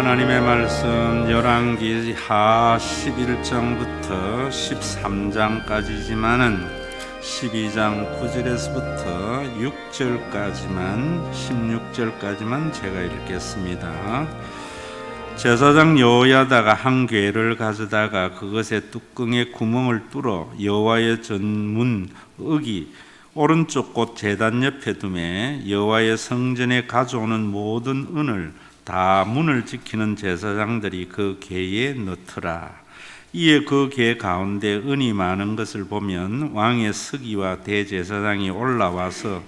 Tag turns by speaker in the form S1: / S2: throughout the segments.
S1: 하나님의 말씀 열왕기 하 11장부터 13장까지지만은 12장 9절에서부터 6절까지만 16절까지만 제가 읽겠습니다. 제사장 여호야다가 한 궤를 가져다가 그것의 뚜껑에 구멍을 뚫어 여호와의 전문 어기 오른쪽 곧 제단 옆에 두매 여호와의 성전에 가져오는 모든 은을 다 문을 지키는 제사장들이 그 궤에 넣더라. 이에 그 궤 가운데 은이 많은 것을 보면 왕의 서기와 대제사장이 올라와서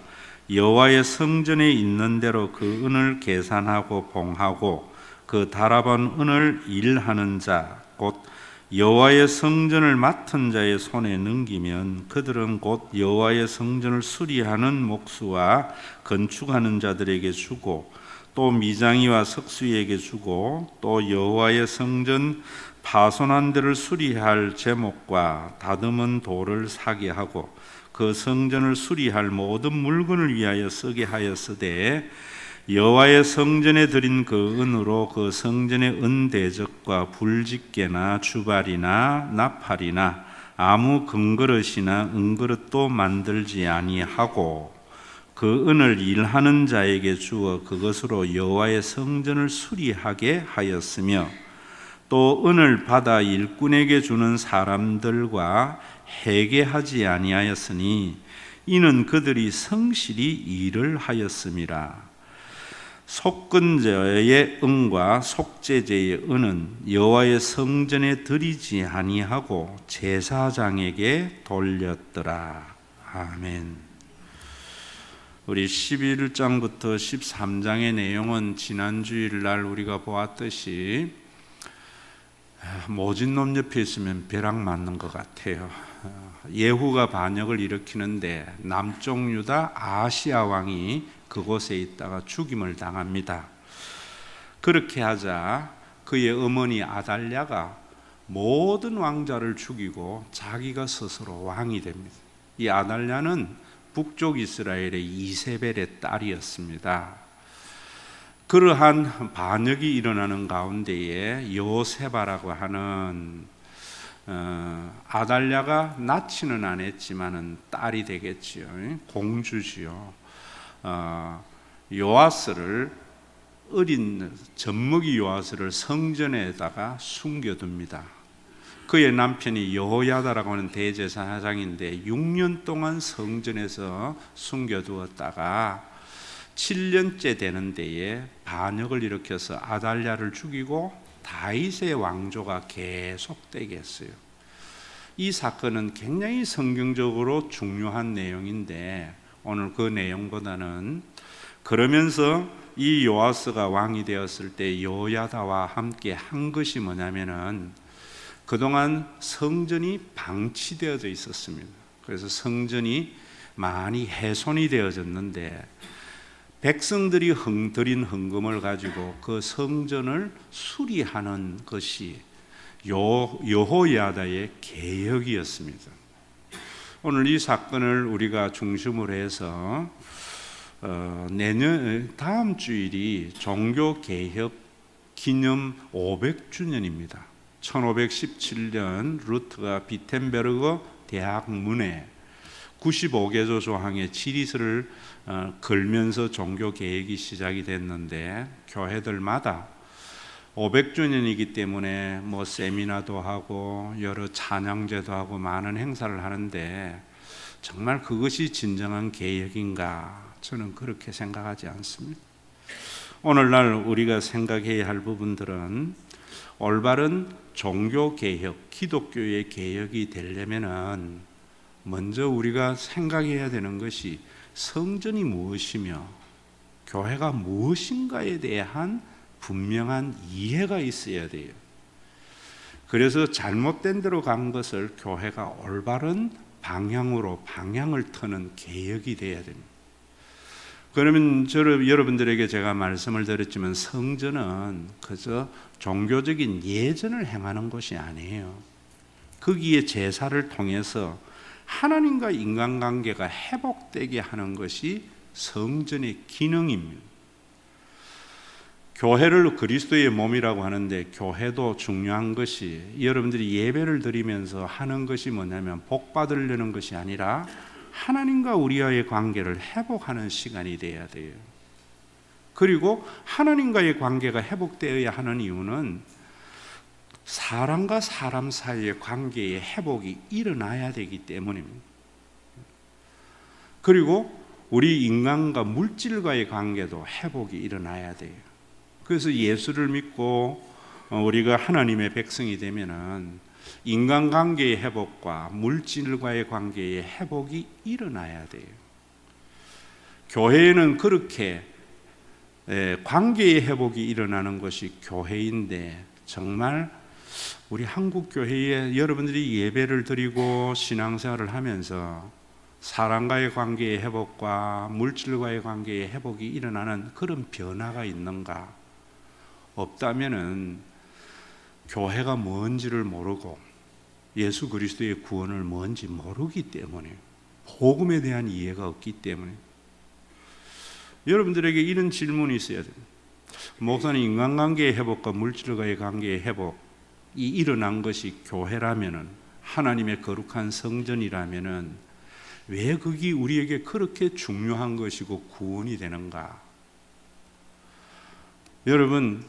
S1: 여호와의 성전에 있는 대로 그 은을 계산하고 봉하고 그 달아본 은을 일하는 자 곧 여호와의 성전을 맡은 자의 손에 넘기면 그들은 곧 여호와의 성전을 수리하는 목수와 건축하는 자들에게 주고 또 미장이와 석수에게 주고 또 여호와의 성전 파손한 데를 수리할 제목과 다듬은 돌을 사게 하고 그 성전을 수리할 모든 물건을 위하여 쓰게 하였으되 여호와의 성전에 드린 그 은으로 그 성전의 은대적과 불집게나 주발이나 나팔이나 아무 금그릇이나 은그릇도 만들지 아니하고 그 은을 일하는 자에게 주어 그것으로 여호와의 성전을 수리하게 하였으며 또 은을 받아 일꾼에게 주는 사람들과 해계하지 아니하였으니 이는 그들이 성실히 일을 하였음이라. 속건제의 은과 속죄제의 은은 여호와의 성전에 드리지 아니하고 제사장에게 돌렸더라. 아멘. 우리 11장부터 13장의 내용은 지난 주일날 우리가 보았듯이 모진 놈 옆에 있으면 벼락 맞는 것 같아요. 예후가 반역을 일으키는데 남쪽 유다 아시아 왕이 그곳에 있다가 죽임을 당합니다. 그렇게 하자 그의 어머니 아달랴가 모든 왕자를 죽이고 자기가 스스로 왕이 됩니다. 이 아달랴는 북쪽 이스라엘의 이세벨의 딸이었습니다. 그러한 반역이 일어나는 가운데에 요세바라고 하는 아달랴가 낳지는 않았지만은 딸이 되겠지요. 공주지요. 요아스를 어린 젖먹이 요아스를 성전에다가 숨겨둡니다. 그의 남편이 여호야다라고 하는 대제사장인데 6년 동안 성전에서 숨겨두었다가 7년째 되는 데에 반역을 일으켜서 아달랴를 죽이고 다윗의 왕조가 계속되게 했어요. 이 사건은 굉장히 성경적으로 중요한 내용인데 오늘 그 내용보다는 그러면서 이 요아스가 왕이 되었을 때 여호야다와 함께 한 것이 뭐냐면은 그동안 성전이 방치되어져 있었습니다. 그래서 성전이 많이 훼손이 되어졌는데 백성들이 드린 헌금을 가지고 그 성전을 수리하는 것이 여호야다의 계획이었습니다. 오늘 이 사건을 우리가 중심으로 해서 다음 주일이 종교개혁 기념 500주년입니다. 1517년 루트가 비텐베르그 대학 문에 95개조 조항의 지리서를 걸면서 종교개혁이 시작이 됐는데 교회들마다 500주년이기 때문에 뭐 세미나도 하고 여러 찬양제도 하고 많은 행사를 하는데 정말 그것이 진정한 개혁인가? 저는 그렇게 생각하지 않습니다. 오늘날 우리가 생각해야 할 부분들은 올바른 종교개혁, 기독교의 개혁이 되려면은 먼저 우리가 생각해야 되는 것이 성전이 무엇이며 교회가 무엇인가에 대한 분명한 이해가 있어야 돼요. 그래서 잘못된 대로 간 것을 교회가 올바른 방향으로 방향을 트는 개혁이 돼야 됩니다. 그러면 여러분들에게 제가 말씀을 드렸지만 성전은 그저 종교적인 예전을 행하는 것이 아니에요. 거기에 제사를 통해서 하나님과 인간관계가 회복되게 하는 것이 성전의 기능입니다. 교회를 그리스도의 몸이라고 하는데 교회도 중요한 것이 여러분들이 예배를 드리면서 하는 것이 뭐냐면 복 받으려는 것이 아니라 하나님과 우리와의 관계를 회복하는 시간이 돼야 돼요. 그리고 하나님과의 관계가 회복되어야 하는 이유는 사람과 사람 사이의 관계의 회복이 일어나야 되기 때문입니다. 그리고 우리 인간과 물질과의 관계도 회복이 일어나야 돼요. 그래서 예수를 믿고 우리가 하나님의 백성이 되면은 인간관계의 회복과 물질과의 관계의 회복이 일어나야 돼요. 교회에는 그렇게 관계의 회복이 일어나는 것이 교회인데 정말 우리 한국 교회에 여러분들이 예배를 드리고 신앙생활을 하면서 사람과의 관계의 회복과 물질과의 관계의 회복이 일어나는 그런 변화가 있는가? 없다면은 교회가 뭔지를 모르고 예수 그리스도의 구원을 뭔지 모르기 때문에 복음에 대한 이해가 없기 때문에 여러분들에게 이런 질문이 있어야 됩니다. 목사님, 인간관계의 회복과 물질과의 관계의 회복이 일어난 것이 교회라면은 하나님의 거룩한 성전이라면은 왜 그게 우리에게 그렇게 중요한 것이고 구원이 되는가? 여러분,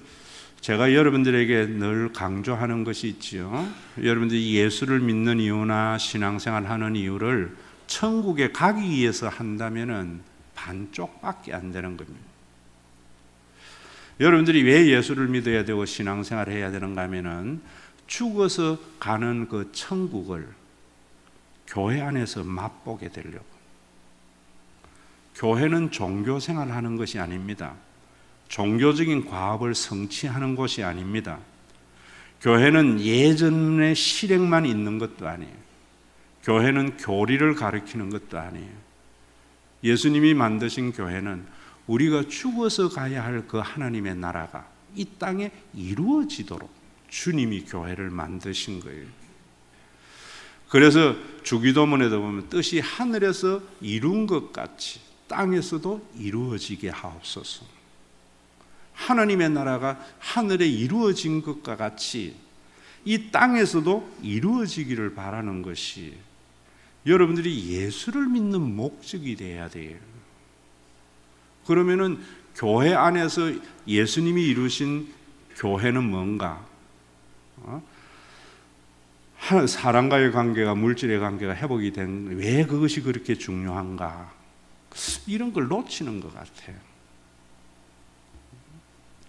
S1: 제가 여러분들에게 늘 강조하는 것이 있지요. 여러분들이 예수를 믿는 이유나 신앙생활 하는 이유를 천국에 가기 위해서 한다면은 반쪽밖에 안 되는 겁니다. 여러분들이 왜 예수를 믿어야 되고 신앙생활 해야 되는가 하면은 죽어서 가는 그 천국을 교회 안에서 맛보게 되려고. 교회는 종교생활 하는 것이 아닙니다. 종교적인 과업을 성취하는 곳이 아닙니다. 교회는 예전의 실행만 있는 것도 아니에요. 교회는 교리를 가르치는 것도 아니에요. 예수님이 만드신 교회는 우리가 죽어서 가야 할 그 하나님의 나라가 이 땅에 이루어지도록 주님이 교회를 만드신 거예요. 그래서 주기도문에도 보면 뜻이 하늘에서 이룬 것 같이 땅에서도 이루어지게 하옵소서. 하나님의 나라가 하늘에 이루어진 것과 같이 이 땅에서도 이루어지기를 바라는 것이 여러분들이 예수를 믿는 목적이 돼야 돼요. 그러면은 교회 안에서 예수님이 이루신 교회는 뭔가? 사람과의 관계가 물질의 관계가 회복이 된 왜 그것이 그렇게 중요한가? 이런 걸 놓치는 것 같아요.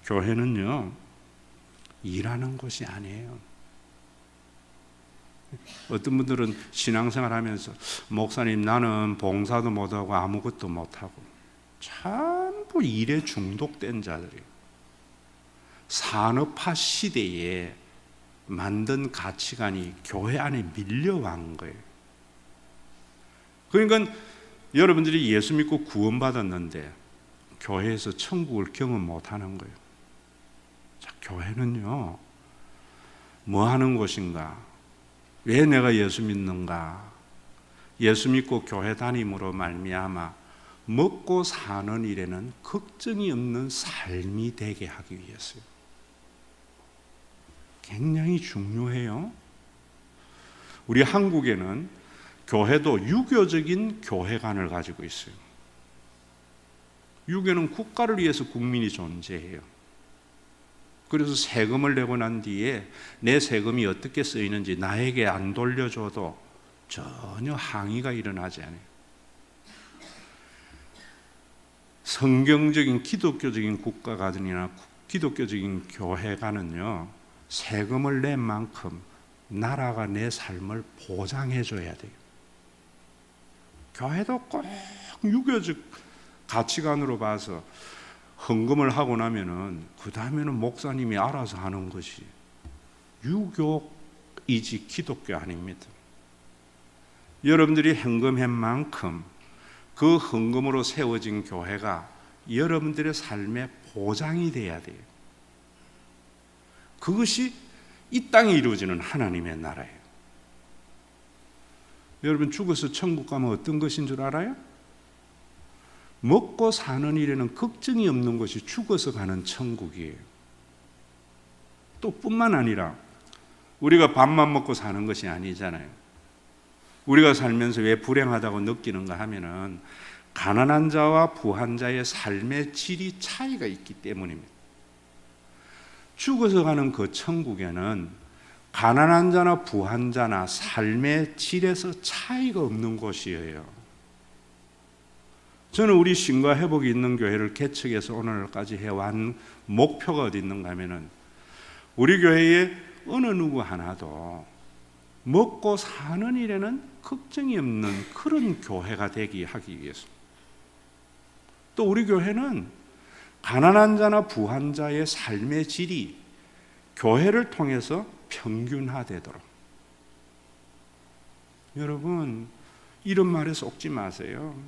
S1: 교회는요, 일하는 곳이 아니에요. 어떤 분들은 신앙생활 하면서 목사님 나는 봉사도 못하고 아무것도 못하고 전부 일에 중독된 자들이에요. 산업화 시대에 만든 가치관이 교회 안에 밀려간 거예요. 그러니까 여러분들이 예수 믿고 구원받았는데 교회에서 천국을 경험 못하는 거예요. 자, 교회는요, 뭐 하는 곳인가? 왜 내가 예수 믿는가? 예수 믿고 교회 다님으로 말미암아 먹고 사는 일에는 걱정이 없는 삶이 되게 하기 위해서요. 굉장히 중요해요. 우리 한국에는 교회도 유교적인 교회관을 가지고 있어요. 유교는 국가를 위해서 국민이 존재해요. 그래서 세금을 내고 난 뒤에 내 세금이 어떻게 쓰이는지 나에게 안 돌려줘도 전혀 항의가 일어나지 않아요. 성경적인 기독교적인 국가관이나 기독교적인 교회관은요, 세금을 낸 만큼 나라가 내 삶을 보장해 줘야 돼요. 교회도 꼭 유교적 가치관으로 봐서 헌금을 하고 나면은 그 다음에는 목사님이 알아서 하는 것이 유교이지 기독교 아닙니다. 여러분들이 헌금한 만큼 그 헌금으로 세워진 교회가 여러분들의 삶의 보장이 돼야 돼요. 그것이 이 땅에 이루어지는 하나님의 나라예요. 여러분 죽어서 천국 가면 어떤 것인 줄 알아요? 먹고 사는 일에는 걱정이 없는 것이 죽어서 가는 천국이에요. 또 뿐만 아니라 우리가 밥만 먹고 사는 것이 아니잖아요. 우리가 살면서 왜 불행하다고 느끼는가 하면은 가난한 자와 부한 자의 삶의 질이 차이가 있기 때문입니다. 죽어서 가는 그 천국에는 가난한 자나 부한 자나 삶의 질에서 차이가 없는 곳이에요. 저는 우리 신과 회복이 있는 교회를 개척해서 오늘까지 해온 목표가 어디 있는가 하면은 우리 교회에 어느 누구 하나도 먹고 사는 일에는 걱정이 없는 그런 교회가 되기 하기 위해서, 또 우리 교회는 가난한 자나 부한 자의 삶의 질이 교회를 통해서 평균화되도록, 여러분 이런 말에 속지 마세요.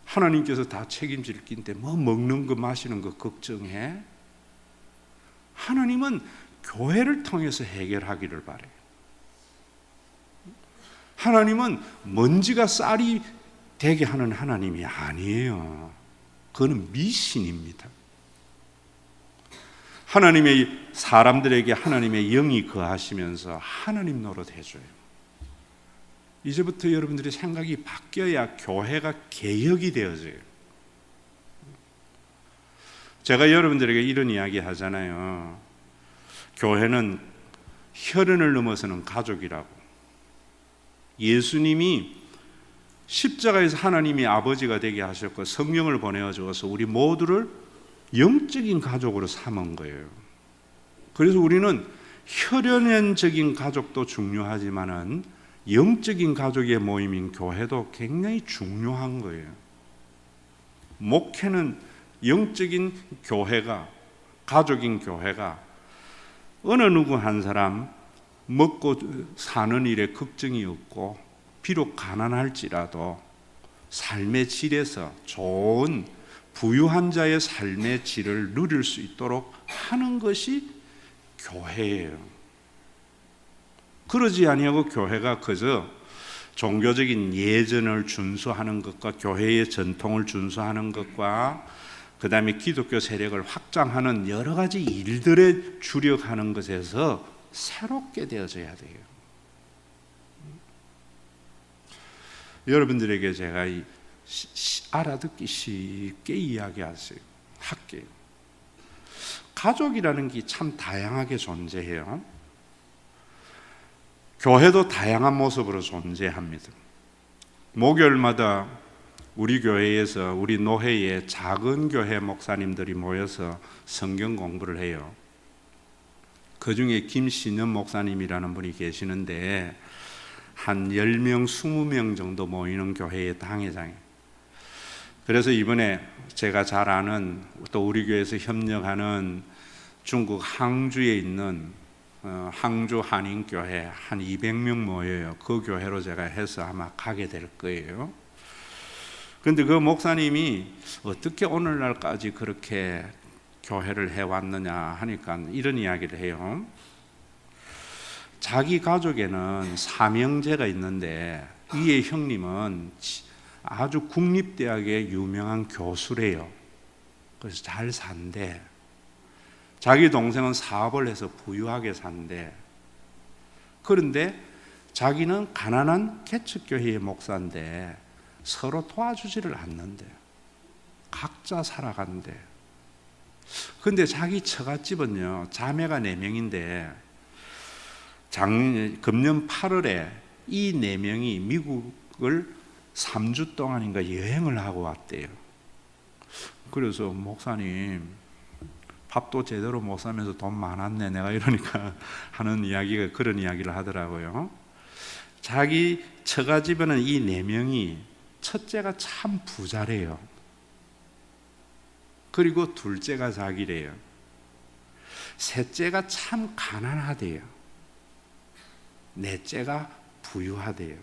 S1: 하나님께서 다 책임질 낀데 뭐 먹는 거 마시는 거 걱정해? 하나님은 교회를 통해서 해결하기를 바래요. 하나님은 먼지가 쌀이 되게 하는 하나님이 아니에요. 그거는 미신입니다. 하나님의 사람들에게 하나님의 영이 거하시면서 하나님 노릇 해줘요. 이제부터 여러분들의 생각이 바뀌어야 교회가 개혁이 되어져요. 제가 여러분들에게 이런 이야기 하잖아요. 교회는 혈연을 넘어서는 가족이라고. 예수님이 십자가에서 하나님이 아버지가 되게 하셨고 성령을 보내어 주어서 우리 모두를 영적인 가족으로 삼은 거예요. 그래서 우리는 혈연적인 가족도 중요하지만은 영적인 가족의 모임인 교회도 굉장히 중요한 거예요. 목회는 영적인 교회가, 가족인 교회가 어느 누구 한 사람 먹고 사는 일에 걱정이 없고 비록 가난할지라도 삶의 질에서 좋은 부유한 자의 삶의 질을 누릴 수 있도록 하는 것이 교회예요. 그러지 아니하고 교회가 그저 종교적인 예전을 준수하는 것과 교회의 전통을 준수하는 것과 그 다음에 기독교 세력을 확장하는 여러 가지 일들에 주력하는 것에서 새롭게 되어져야 돼요. 여러분들에게 제가 알아듣기 쉽게 이야기하세요. 할게요. 가족이라는 게 참 다양하게 존재해요. 교회도 다양한 모습으로 존재합니다. 목요일마다 우리 교회에서 우리 노회에 작은 교회 목사님들이 모여서 성경 공부를 해요. 그 중에 김신현 목사님이라는 분이 계시는데 한 10명, 20명 정도 모이는 교회의 당회장이에요. 그래서 이번에 제가 잘 아는 또 우리 교회에서 협력하는 중국 항주에 있는 항주 한인교회 한 200명 모여요. 그 교회로 제가 해서 아마 가게 될 거예요. 그런데 그 목사님이 어떻게 오늘날까지 그렇게 교회를 해왔느냐 하니까 이런 이야기를 해요. 자기 가족에는 삼형제가 있는데 위에 형님은 아주 국립대학의 유명한 교수래요. 그래서 잘 산대. 자기 동생은 사업을 해서 부유하게 산대. 그런데 자기는 가난한 개척교회의 목사인데 서로 도와주지를 않는데 각자 살아간대. 근데 자기 처갓집은요 자매가 4명인데 금년 8월에 이 4명이 미국을 3주 동안인가 여행을 하고 왔대요. 그래서 목사님 밥도 제대로 못 사면서 돈 많았네 내가 이러니까 하는 이야기가 그런 이야기를 하더라고요. 자기 처가집에는 이 4명이 첫째가 참 부자래요. 그리고 둘째가 자기래요. 셋째가 참 가난하대요. 넷째가 부유하대요.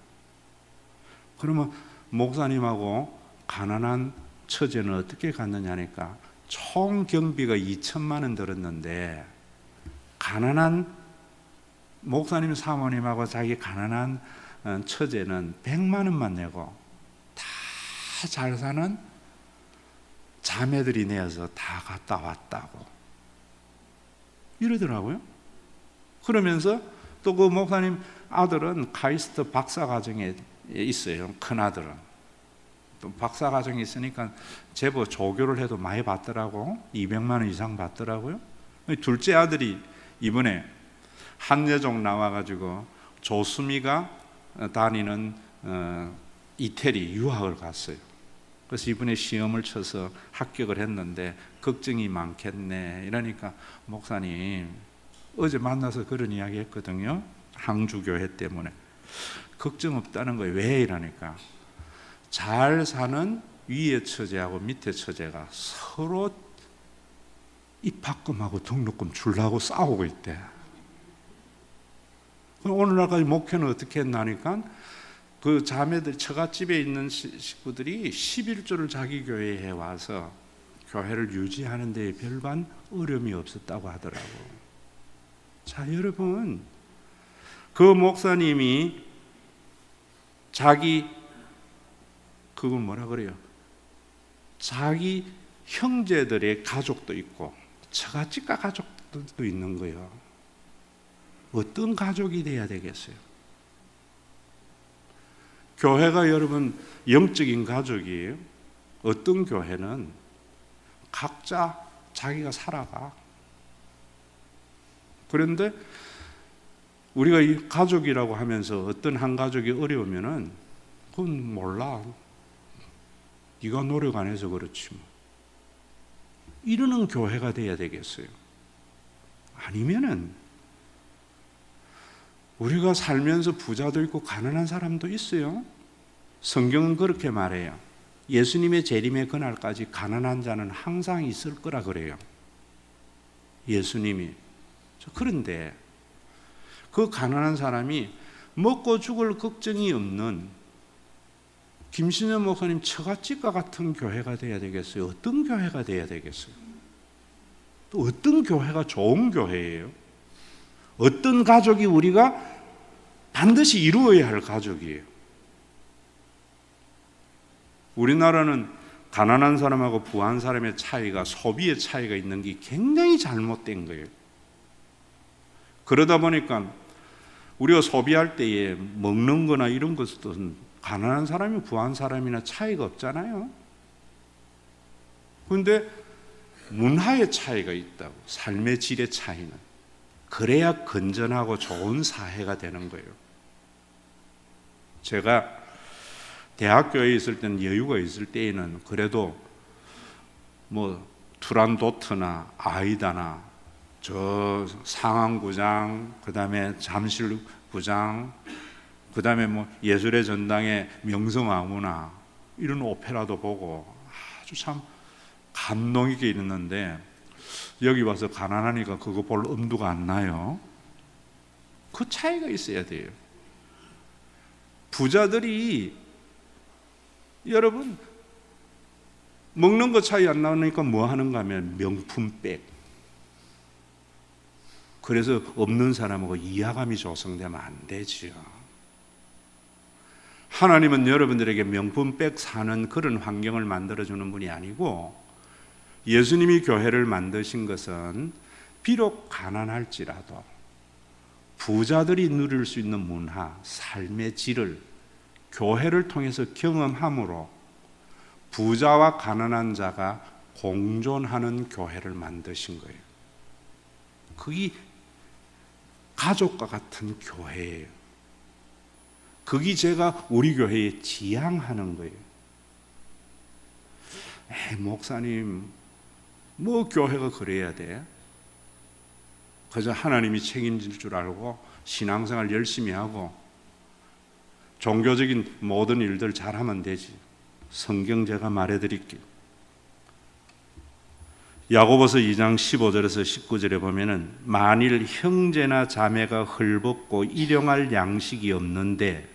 S1: 그러면 목사님하고 가난한 처제는 어떻게 갔느냐니까 총 경비가 2천만 원 들었는데 가난한 목사님 사모님하고 자기 가난한 처제는 100만 원만 내고 다 잘 사는 자매들이 내어서 다 갔다 왔다고 이러더라고요. 그러면서 또 그 목사님 아들은 카이스트 박사과정에 있어요. 큰아들은 또 박사과정에 있으니까 제법 조교를 해도 많이 받더라고. 200만 원 이상 받더라고요. 둘째 아들이 이번에 한예종 나와가지고 조수미가 다니는 이태리 유학을 갔어요. 그래서 이번에 시험을 쳐서 합격을 했는데 걱정이 많겠네. 이러니까 목사님 어제 만나서 그런 이야기 했거든요. 항주교회 때문에 걱정 없다는 거예요. 왜? 이러니까 잘 사는 위의 처제하고 밑에 처제가 서로 입학금하고 등록금 주려고 싸우고 있대. 오늘날까지 목회는 어떻게 했나니까 그 자매들 처갓집에 있는 식구들이 11조를 자기 교회에 와서 교회를 유지하는 데 별반 어려움이 없었다고 하더라고. 자, 여러분, 그 목사님이 자기 그거 뭐라 그래요? 자기 형제들의 가족도 있고 처갓집과 가족들도 있는 거예요. 어떤 가족이 돼야 되겠어요? 교회가 여러분 영적인 가족이에요. 어떤 교회는 각자 자기가 살아가. 그런데 우리가 이 가족이라고 하면서 어떤 한 가족이 어려우면은 그건 몰라. 네가 노력 안 해서 그렇지 뭐. 이러는 교회가 돼야 되겠어요. 아니면은 우리가 살면서 부자도 있고 가난한 사람도 있어요. 성경은 그렇게 말해요. 예수님의 재림의 그날까지 가난한 자는 항상 있을 거라 그래요. 예수님이. 그런데 그 가난한 사람이 먹고 죽을 걱정이 없는 김신현 목사님 처갓집과 같은 교회가 돼야 되겠어요? 어떤 교회가 돼야 되겠어요? 또 어떤 교회가 좋은 교회예요? 어떤 가족이 우리가 반드시 이루어야 할 가족이에요? 우리나라는 가난한 사람하고 부한 사람의 차이가, 소비의 차이가 있는 게 굉장히 잘못된 거예요. 그러다 보니까 우리가 소비할 때에 먹는 거나 이런 것은 가난한 사람이 부한 사람이나 차이가 없잖아요. 그런데 문화의 차이가 있다고, 삶의 질의 차이는. 그래야 건전하고 좋은 사회가 되는 거예요. 제가 대학교에 있을 때는 여유가 있을 때에는 그래도 뭐 투란도트나 아이다나 저 상암구장, 그 다음에 잠실구장, 그 다음에 뭐 예술의 전당의 명성황후나 이런 오페라도 보고 아주 참 감동 있게 있는데 여기 와서 가난하니까 그거 볼 엄두가 안 나요. 그 차이가 있어야 돼요. 부자들이 여러분 먹는 거 차이 안 나니까 뭐 하는가 하면 명품백. 그래서 없는 사람하고 이하감이 조성되면 안 되지요. 하나님은 여러분들에게 명품백 사는 그런 환경을 만들어주는 분이 아니고 예수님이 교회를 만드신 것은 비록 가난할지라도 부자들이 누릴 수 있는 문화, 삶의 질을 교회를 통해서 경험함으로 부자와 가난한 자가 공존하는 교회를 만드신 거예요. 그게 가족과 같은 교회예요. 그게 제가 우리 교회에 지향하는 거예요. 목사님, 뭐 교회가 그래야 돼? 그저 하나님이 책임질 줄 알고 신앙생활 열심히 하고 종교적인 모든 일들 잘하면 되지. 성경 제가 말해드릴게요. 야고보서 2장 15절에서 19절에 보면은 만일 형제나 자매가 헐벗고 일용할 양식이 없는데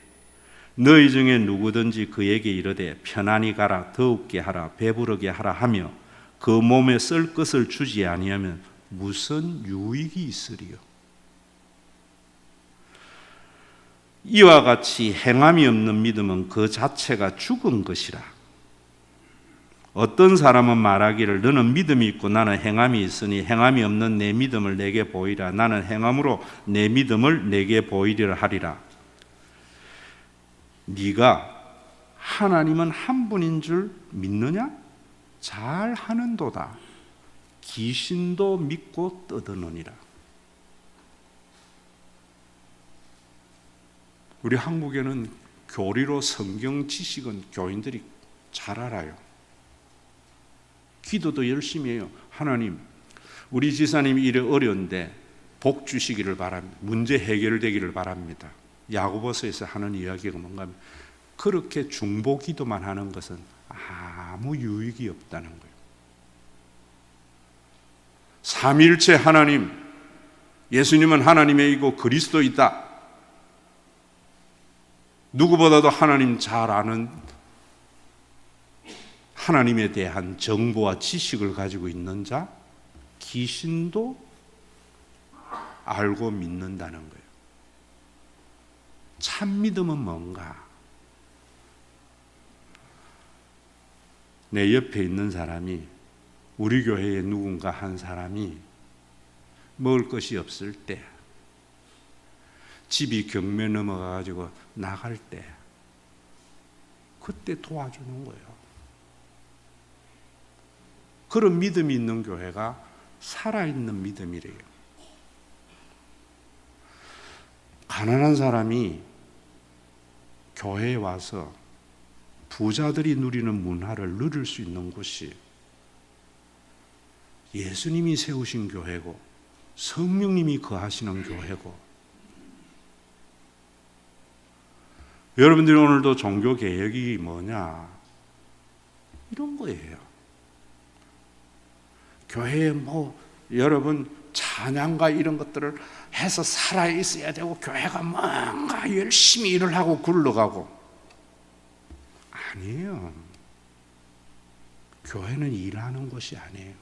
S1: 너희 중에 누구든지 그에게 이르되 편안히 가라, 더욱게 하라, 배부르게 하라 하며 그 몸에 쓸 것을 주지 아니하면 무슨 유익이 있으리요? 이와 같이 행함이 없는 믿음은 그 자체가 죽은 것이라. 어떤 사람은 말하기를 너는 믿음이 있고 나는 행함이 있으니 행함이 없는 내 믿음을 내게 보이라. 나는 행함으로 내 믿음을 내게 보이리라 하리라. 네가 하나님은 한 분인 줄 믿느냐? 잘 하는도다. 귀신도 믿고 떠드느니라. 우리 한국에는 교리로 성경 지식은 교인들이 잘 알아요. 기도도 열심히 해요. 하나님, 우리 지사님이 이래 어려운데 복 주시기를 바랍니다. 문제 해결되기를 바랍니다. 야고보서에서 하는 이야기가 뭔가 하면 그렇게 중보 기도만 하는 것은 아무 유익이 없다는 거예요. 삼위일체 하나님, 예수님은 하나님이고 그리스도이다. 누구보다도 하나님 잘 아는 하나님에 대한 정보와 지식을 가지고 있는 자, 귀신도 알고 믿는다는 거예요. 참 믿음은 뭔가? 내 옆에 있는 사람이, 우리 교회에 누군가 한 사람이 먹을 것이 없을 때, 집이 경매 넘어가가지고 나갈 때, 그때 도와주는 거예요. 그런 믿음이 있는 교회가 살아있는 믿음이래요. 가난한 사람이 교회에 와서 부자들이 누리는 문화를 누릴 수 있는 곳이 예수님이 세우신 교회고 성령님이 거하시는 교회고, 여러분들이 오늘도 종교개혁이 뭐냐? 이런 거예요. 교회에 여러분 찬양과 이런 것들을 해서 살아있어야 되고 교회가 뭔가 열심히 일을 하고 굴러가고, 아니에요. 교회는 일하는 곳이 아니에요.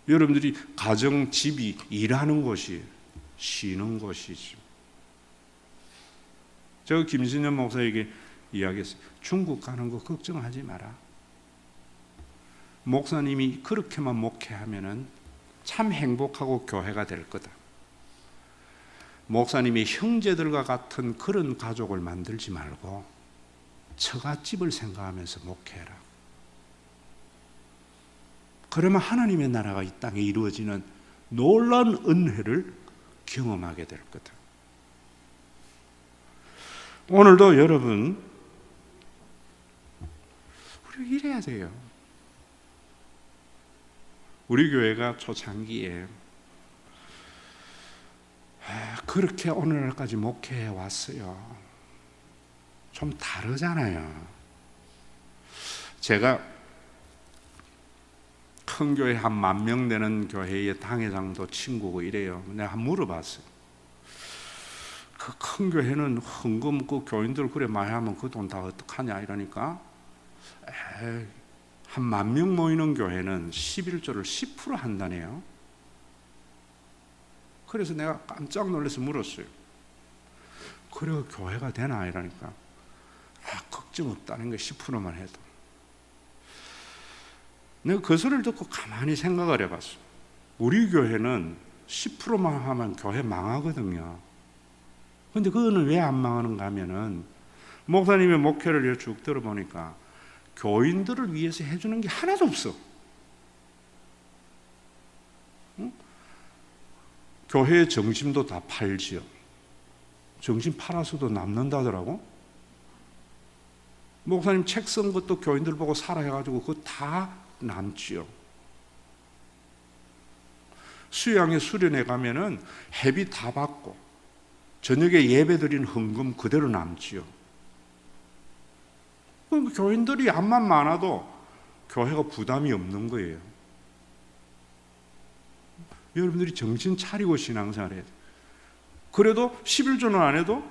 S1: 여러분들이 가정, 집이 일하는 곳이 쉬는 곳이죠. 제가 김신현 목사에게 이야기했어요. 중국 가는 거 걱정하지 마라. 목사님이 그렇게만 목회하면은 참 행복하고 교회가 될 거다. 목사님이 형제들과 같은 그런 가족을 만들지 말고 처갓집을 생각하면서 목회해라. 그러면 하나님의 나라가 이 땅에 이루어지는 놀라운 은혜를 경험하게 될 거다. 오늘도 여러분, 우리 이래야 돼요. 우리 교회가 초창기에 그렇게 오늘날까지 목회해 왔어요. 좀 다르잖아요. 제가 큰 교회 한 10,000명 되는 교회의 당회장도 친구고 이래요. 내가 한번 물어봤어요. 그 큰 교회는 헌금 그 교인들 그래 많이 하면 그 돈 다 어떡하냐 이러니까, 한 10,000명 모이는 교회는 11조를 10% 한다네요. 그래서 내가 깜짝 놀라서 물었어요. 그래 교회가 되나 이러니까, 걱정 없다는 거예요. 10%만 해도. 내가 그 소리를 듣고 가만히 생각을 해봤어요. 우리 교회는 10%만 하면 교회 망하거든요. 근데 그거는 왜 안 망하는가 하면은, 목사님의 목회를 쭉 들어보니까 교인들을 위해서 해주는 게 하나도 없어. 응? 교회의 정신도 다 팔지요. 정신 팔아서도 남는다더라고. 목사님 책 쓴 것도 교인들 보고 사라 해가지고 그거 다 남지요. 수양에 수련회 가면은 회비 다 받고 저녁에 예배 드린 헌금 그대로 남지요. 그럼 교인들이 암만 많아도 교회가 부담이 없는 거예요. 여러분들이 정신 차리고 신앙생활 해야 돼요. 그래도 11조는 안 해도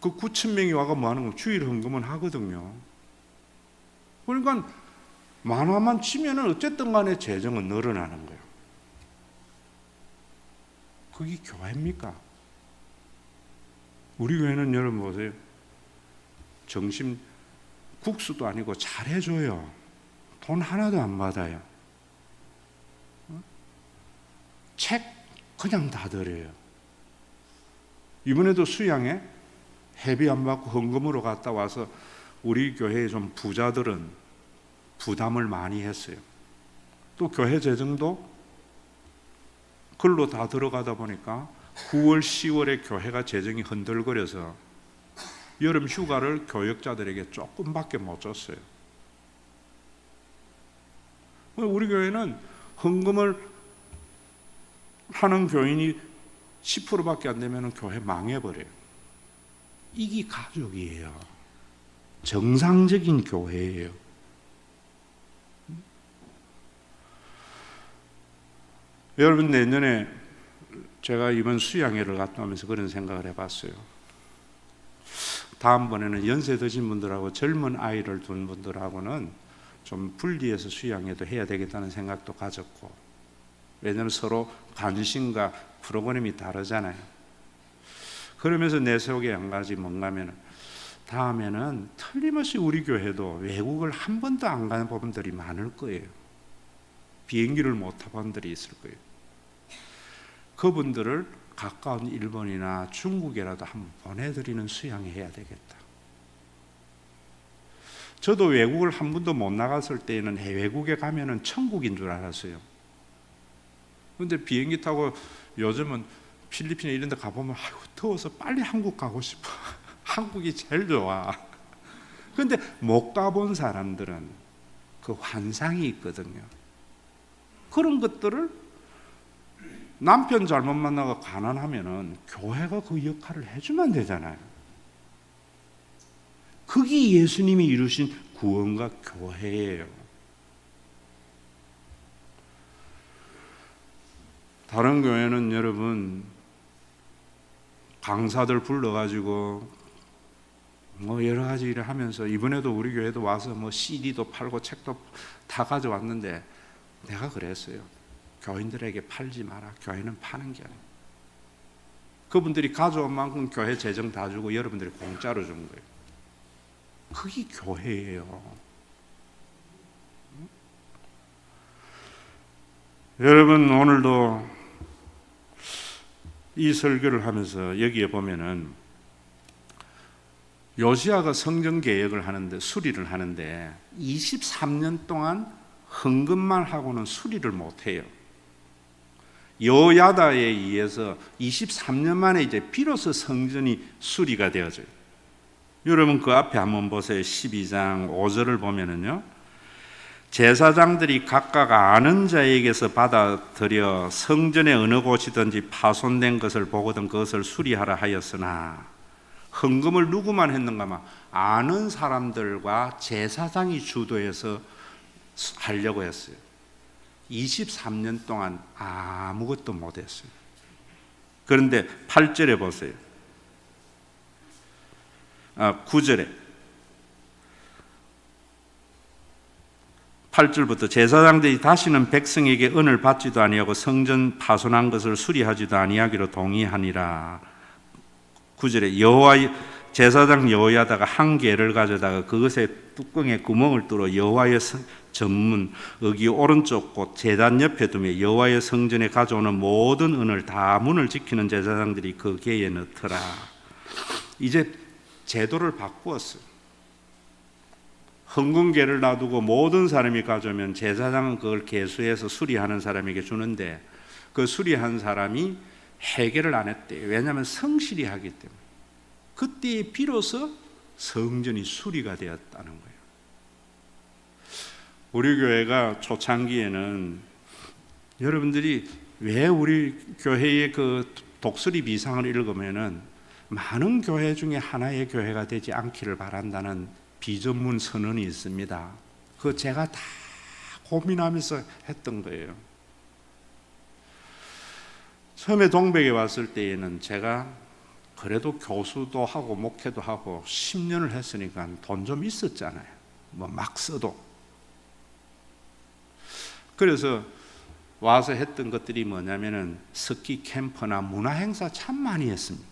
S1: 그 9,000명이 와가 뭐 하는 거 주일 헌금은 하거든요. 그러니까 만화만 치면은 어쨌든 간에 재정은 늘어나는 거예요. 그게 교회입니까? 우리 교회는 여러분 보세요. 정심 국수도 아니고 잘해줘요. 돈 하나도 안 받아요. 책 그냥 다 드려요. 이번에도 수양에 회비 안 받고 헌금으로 갔다 와서 우리 교회의 좀 부자들은 부담을 많이 했어요. 또 교회 재정도 글로 다 들어가다 보니까 9월, 10월에 교회가 재정이 흔들거려서 여름 휴가를 교역자들에게 조금밖에 못 줬어요. 우리 교회는 헌금을 하는 교인이 10%밖에 안 되면 교회 망해버려요. 이게 가족이에요. 정상적인 교회예요. 여러분, 내년에 제가 이번 수양회를 갔다 오면서 그런 생각을 해봤어요. 다음번에는 연세 드신 분들하고 젊은 아이를 둔 분들하고는 좀 분리해서 수양회도 해야 되겠다는 생각도 가졌고, 왜냐하면 서로 관심과 프로그램이 다르잖아요. 그러면서 내 속에 한 가지 뭔가 하면, 다음에는 틀림없이 우리 교회도 외국을 한 번도 안 가는 분들이 많을 거예요. 비행기를 못 타본 분들이 있을 거예요. 그분들을 가까운 일본이나 중국에라도 한번 보내드리는 수양회 해야 되겠다. 저도 외국을 한 번도 못 나갔을 때에는 외국에 가면은 천국인 줄 알았어요. 그런데 비행기 타고 요즘은 필리핀에 이런 데 가보면 아이고 더워서 빨리 한국 가고 싶어. 한국이 제일 좋아. 그런데 못 가본 사람들은 그 환상이 있거든요. 그런 것들을 남편 잘못 만나고 가난하면은 교회가 그 역할을 해주면 되잖아요. 그게 예수님이 이루신 구원과 교회예요. 다른 교회는 여러분 강사들 불러가지고 뭐 여러 가지 일을 하면서, 이번에도 우리 교회도 와서 뭐 CD도 팔고 책도 다 가져왔는데 내가 그랬어요. 교인들에게 팔지 마라. 교회는 파는 게 아니에요. 그분들이 가져온 만큼 교회 재정 다 주고 여러분들이 공짜로 준 거예요. 그게 교회예요. 여러분, 오늘도 이 설교를 하면서 여기에 보면은 요시야가 성전 개혁을 하는데, 수리를 하는데 23년 동안 헌금만 하고는 수리를 못 해요. 여호야다에 의해서 23년 만에 이제 비로소 성전이 수리가 되어져요. 여러분 그 앞에 한번 보세요. 12장 5절을 보면은요, 제사장들이 각각 아는 자에게서 받아들여 성전의 어느 곳이든지 파손된 것을 보거든 그것을 수리하라 하였으나, 헌금을 누구만 했는가만 아는 사람들과 제사장이 주도해서 하려고 했어요. 23년 동안 아무것도 못했어요. 그런데 8절에 보세요. 9절에 8절부터 제사장들이 다시는 백성에게 은을 받지도 아니하고 성전 파손한 것을 수리하지도 아니하기로 동의하니라. 9절에 제사장 여호야다가 한 개를 가져다가 그것의 뚜껑에 구멍을 뚫어 여호와의 전문 여기 오른쪽 곳 제단 옆에 두며 여호와의 성전에 가져오는 모든 은을 다 문을 지키는 제사장들이 그 개에 넣더라. 이제 제도를 바꾸었어요. 헌금계를 놔두고 모든 사람이 가져오면 제사장은 그걸 계수해서 수리하는 사람에게 주는데, 그 수리한 사람이 해결을 안 했대요. 왜냐하면 성실히 하기 때문에. 그때 비로소 성전이 수리가 되었다는 거예요. 우리 교회가 초창기에는 여러분들이 왜 우리 교회의 그 독수리 비상을 읽으면은 많은 교회 중에 하나의 교회가 되지 않기를 바란다는 비전문 선언이 있습니다. 그거 제가 다 고민하면서 했던 거예요. 처음에 동백에 왔을 때에는 제가 그래도 교수도 하고 목회도 하고 10년을 했으니까 돈 좀 있었잖아요. 뭐 막 써도. 그래서 와서 했던 것들이 뭐냐면은 스키 캠프나 문화 행사 참 많이 했습니다.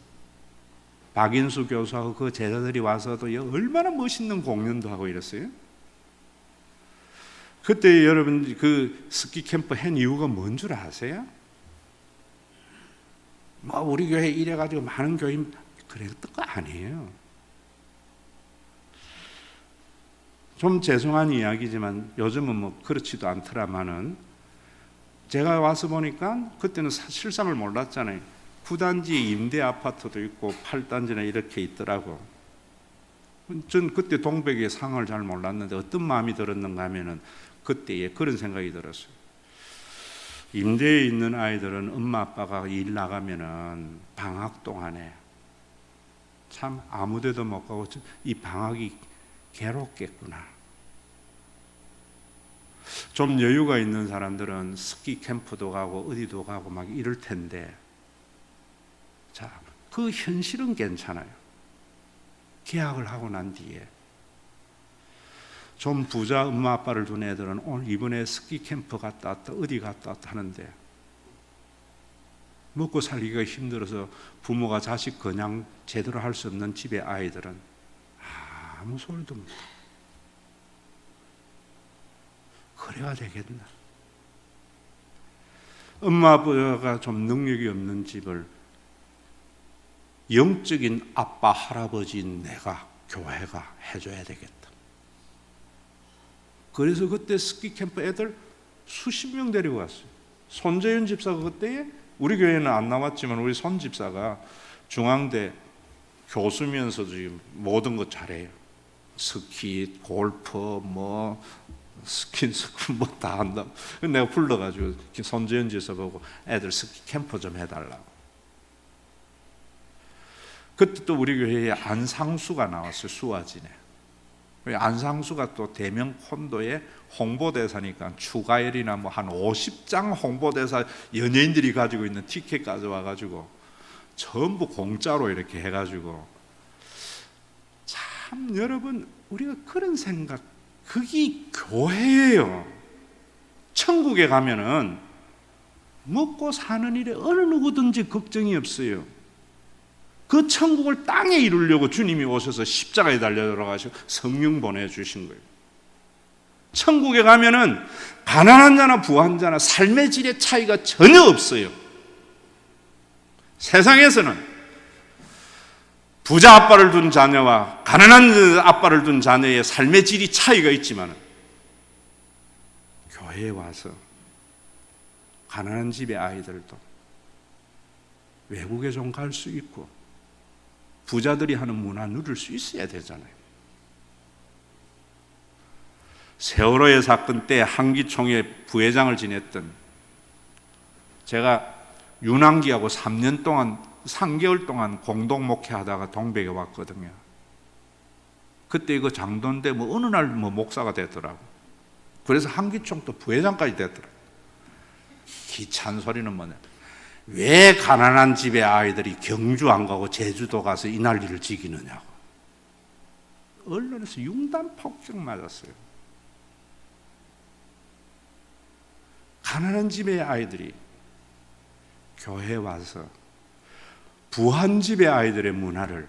S1: 박인수 교수하고 그 제자들이 와서도 얼마나 멋있는 공연도 하고 이랬어요. 그때 여러분 그 스키 캠프 한 이유가 뭔 줄 아세요? 뭐 우리 교회 이래가지고 많은 교인 그랬던 거 아니에요. 좀 죄송한 이야기지만 요즘은 뭐 그렇지도 않더라마는 제가 와서 보니까 그때는 실상을 몰랐잖아요. 9단지 임대 아파트도 있고 8단지나 이렇게 있더라고. 전 그때 동백의 상을 잘 몰랐는데 어떤 마음이 들었는가 하면은 그때에 그런 생각이 들었어요. 임대에 있는 아이들은 엄마 아빠가 일 나가면은 방학 동안에 참 아무데도 못 가고 이 방학이 괴롭겠구나. 좀 여유가 있는 사람들은 스키 캠프도 가고 어디도 가고 막 이럴 텐데, 자, 그 현실은 괜찮아요. 계약을 하고 난 뒤에 좀 부자 엄마 아빠를 둔 애들은 오늘 이번에 스키 캠프 갔다 왔다 어디 갔다 왔다 하는데 먹고 살기가 힘들어서 부모가 자식 그냥 제대로 할 수 없는 집의 아이들은 아무 소리도 못. 그래야 되겠나? 엄마 아빠가 좀 능력이 없는 집을 영적인 아빠 할아버지인 내가 교회가 해줘야 되겠다. 그래서 그때 스키 캠프 애들 수십 명 데리고 왔어요. 손재윤 집사가 그때에 우리 교회는 안 나왔지만 우리 손 집사가 중앙대 교수면서 지금 모든 거 잘해요. 스키, 골프, 뭐 스킨스쿠 뭐 다 한다. 내가 불러가지고 손재윤 집사 보고 애들 스키 캠프 좀 해달라고. 그때 또 우리 교회에 안상수가 나왔어요. 수화진에. 안상수가 또 대명 콘도의 홍보대사니까 추가열이나 뭐 한 50장 홍보대사 연예인들이 가지고 있는 티켓 가져와가지고 전부 공짜로 이렇게 해가지고, 참 여러분 우리가 그런 생각, 그게 교회예요. 천국에 가면은 먹고 사는 일에 어느 누구든지 걱정이 없어요. 그 천국을 땅에 이루려고 주님이 오셔서 십자가에 달려 들어가시고 성령 보내주신 거예요. 천국에 가면은 가난한 자나 부한 자나 삶의 질의 차이가 전혀 없어요. 세상에서는 부자 아빠를 둔 자녀와 가난한 아빠를 둔 자녀의 삶의 질이 차이가 있지만 교회에 와서 가난한 집의 아이들도 외국에 좀 갈 수 있고 부자들이 하는 문화 누릴 수 있어야 되잖아요. 세월호의 사건 때 한기총회 부회장을 지냈던 제가 윤한기하고 3년 동안 3개월 동안 공동 목회하다가 동백에 왔거든요. 그때 그 장도인데 뭐 어느 날 뭐 목사가 됐더라고. 그래서 한기총 또 부회장까지 됐더라고. 기찬 소리는 뭐냐? 왜 가난한 집의 아이들이 경주 안 가고 제주도 가서 이 난리를 지기느냐고. 언론에서 융단 폭격 맞았어요. 가난한 집의 아이들이 교회에 와서 부한 집의 아이들의 문화를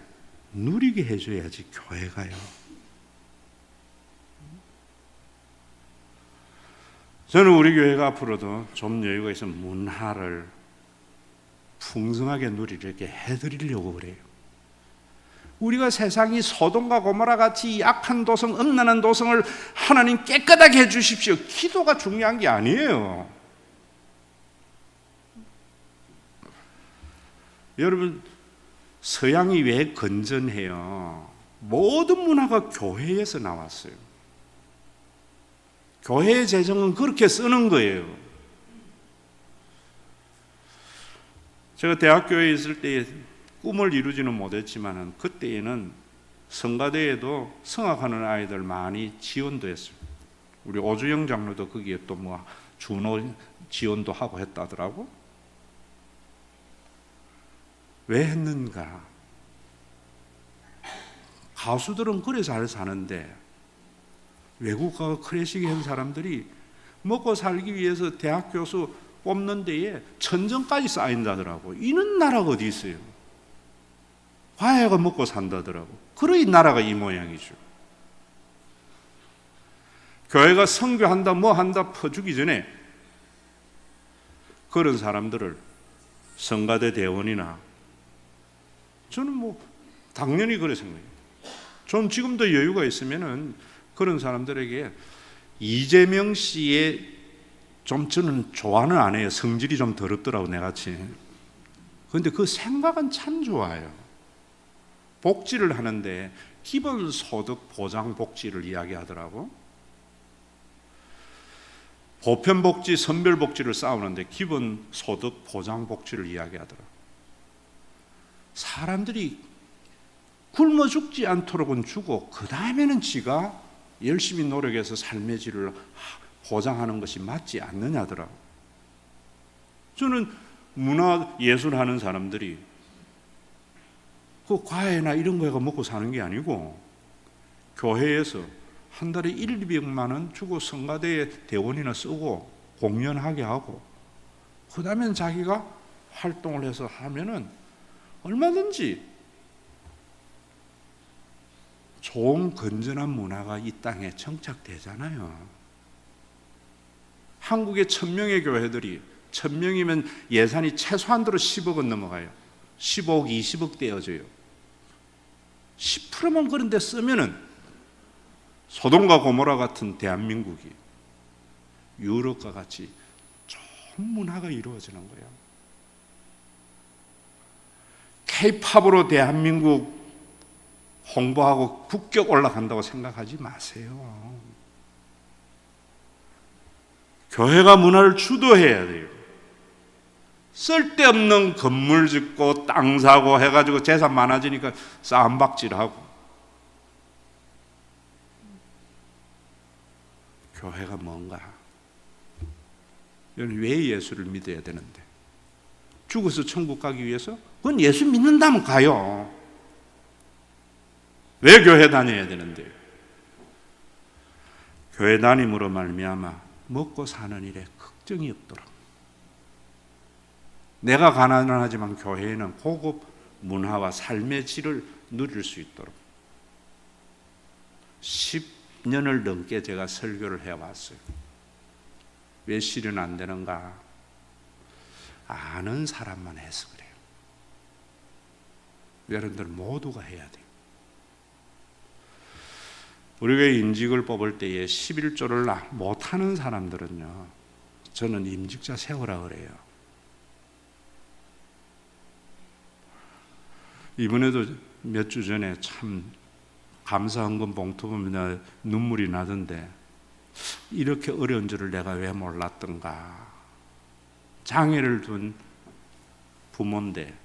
S1: 누리게 해줘야지 교회가요. 저는 우리 교회가 앞으로도 좀 여유가 있으면 문화를 풍성하게 누리게 해드리려고 그래요. 우리가 세상이 소돔과 고모라 같이 약한 도성, 음란한 도성을 하나님 깨끗하게 해주십시오. 기도가 중요한 게 아니에요. 여러분, 서양이 왜 건전해요? 모든 문화가 교회에서 나왔어요. 교회의 재정은 그렇게 쓰는 거예요. 제가 대학교에 있을 때 꿈을 이루지는 못했지만 그때에는 성가대에도 성악하는 아이들 많이 지원도 했어요. 우리 오주영 장로도 거기에 또 뭐 준호 지원도 하고 했다더라고. 왜 했는가? 가수들은 그래 잘 사는데 외국 가서 클래식 한 사람들이 먹고 살기 위해서 대학 교수 뽑는 데에 천정까지 쌓인다더라고. 이런 나라가 어디 있어요? 과외가 먹고 산다더라고. 그러니 나라가 이 모양이죠. 교회가 선교한다 뭐 한다 퍼주기 전에 그런 사람들을 성가대 대원이나, 저는 뭐 당연히 그래 생각해요. 전 지금도 여유가 있으면은 그런 사람들에게 이재명 씨의 좀 저는 좋아는 안 해요. 성질이 좀 더럽더라고 내같이. 그런데 그 생각은 참 좋아요. 복지를 하는데 기본소득 보장 복지를 이야기하더라고. 보편복지, 선별복지를 싸우는데 기본소득 보장 복지를 이야기하더라고. 사람들이 굶어 죽지 않도록은 주고 그 다음에는 지가 열심히 노력해서 삶의 질을 보장하는 것이 맞지 않느냐더라고. 저는 문화 예술 하는 사람들이 그 과외나 이런 거가 먹고 사는 게 아니고 교회에서 한 달에 1,200만 원 주고 성가대에 대원이나 쓰고 공연하게 하고 그 다음엔 자기가 활동을 해서 하면은 얼마든지 좋은 건전한 문화가 이 땅에 정착되잖아요. 한국에 1,000명의 교회들이 1,000명이면 예산이 최소한도로 10억은 넘어가요. 15억, 20억 떼어져요. 10%만 그런 데 쓰면은 소돔과 고모라 같은 대한민국이 유럽과 같이 좋은 문화가 이루어지는 거예요. K-팝으로 대한민국 홍보하고 국격 올라간다고 생각하지 마세요. 교회가 문화를 주도해야 돼요. 쓸데없는 건물 짓고 땅 사고 해가지고 재산 많아지니까 싸움박질하고. 교회가 뭔가? 여러분 왜 예수를 믿어야 되는데? 죽어서 천국 가기 위해서? 그건 예수 믿는다면 가요. 왜 교회 다녀야 되는데? 교회 다님으로 말미암아 먹고 사는 일에 걱정이 없도록, 내가 가난하지만 교회에는 고급 문화와 삶의 질을 누릴 수 있도록 10년을 넘게 제가 설교를 해왔어요. 왜 실현 안 되는가? 아는 사람만 해서 그래요. 여러분들 모두가 해야 돼요. 우리가 임직을 뽑을 때에 11조를 못하는 사람들은요, 저는 임직자 세우라 그래요. 이번에도 몇 주 전에 참 감사헌금 봉투 보면 눈물이 나던데, 이렇게 어려운 줄을 내가 왜 몰랐던가. 장애를 둔 부모인데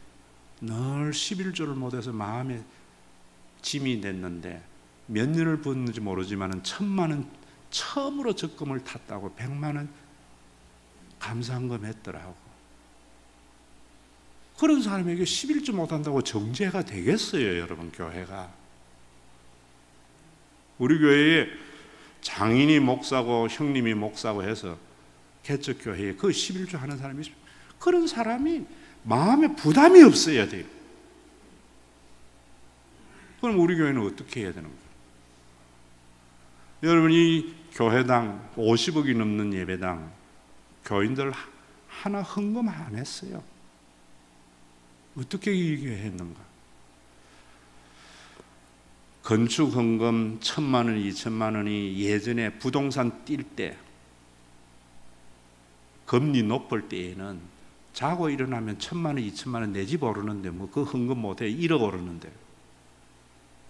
S1: 늘 11조를 못해서 마음에 짐이 됐는데 몇 년을 붙는지 모르지만 1,000만 원 처음으로 적금을 탔다고 100만 원 감사헌금 했더라고. 그런 사람에게 11조 못한다고 정죄가 되겠어요, 여러분? 교회가. 우리 교회에 장인이 목사고 형님이 목사고 해서 개척교회에 그 11조 하는 사람이 있습니다. 그런 사람이 마음에 부담이 없어야 돼요. 그럼 우리 교회는 어떻게 해야 되는 거예요? 여러분이 교회당 50억이 넘는 예배당 교인들 하나 헌금 안 했어요. 어떻게 이게 했는가? 건축 헌금 1,000만 원, 2,000만 원이 예전에 부동산 뛸 때, 금리 높을 때에는 자고 일어나면 1,000만 원, 2,000만 원 내 집 오르는데 뭐 그 헌금 못해 1억 오르는데,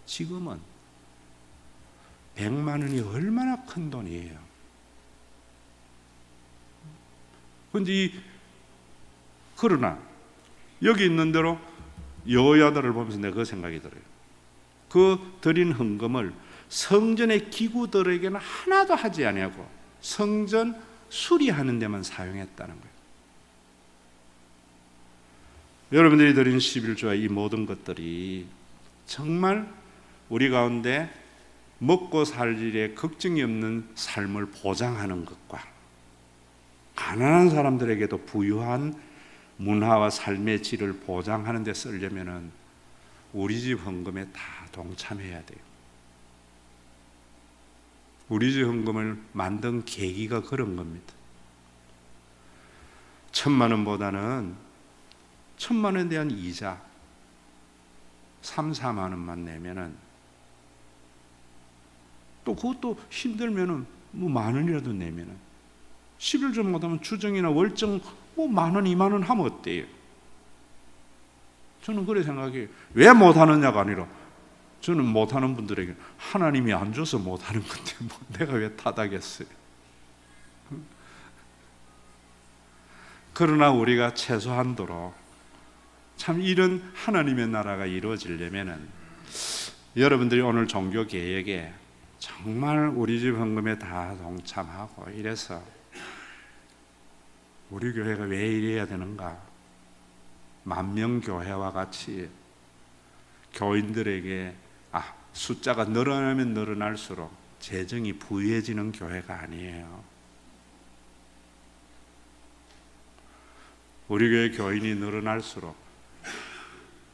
S1: 지금은 100만 원이 얼마나 큰 돈이에요. 그런데 그러나 여기 있는 대로 여호야다를 보면서 내가 그 생각이 들어요. 그 드린 헌금을 성전의 기구들에게는 하나도 하지 아니하고 성전 수리하는 데만 사용했다는 거예요. 여러분들이 드린 11조와 이 모든 것들이 정말 우리 가운데 먹고 살 일에 걱정이 없는 삶을 보장하는 것과 가난한 사람들에게도 부유한 문화와 삶의 질을 보장하는 데 쓰려면은 우리 집 헌금에 다 동참해야 돼요. 우리 집 헌금을 만든 계기가 그런 겁니다. 1,000만 원보다는 1,000만 원에 대한 이자 3, 4만 원만 내면은, 또 그것도 힘들면은 뭐 10,000원이라도 내면은, 11조 못하면 주정이나 월정 뭐 10,000원, 20,000원 하면 어때요? 저는 그래 생각해요. 왜 못하느냐가 아니라, 저는 못하는 분들에게 하나님이 안 줘서 못하는 건데 뭐 내가 왜 타다겠어요? 그러나 우리가 최소한도로 참 이런 하나님의 나라가 이루어지려면은, 여러분들이 오늘 종교 개혁에 정말 우리 집 헌금에 다 동참하고 이래서, 우리 교회가 왜 이래야 되는가? 만명교회와 같이 교인들에게 숫자가 늘어나면 늘어날수록 재정이 부유해지는 교회가 아니에요. 우리 교회 교인이 늘어날수록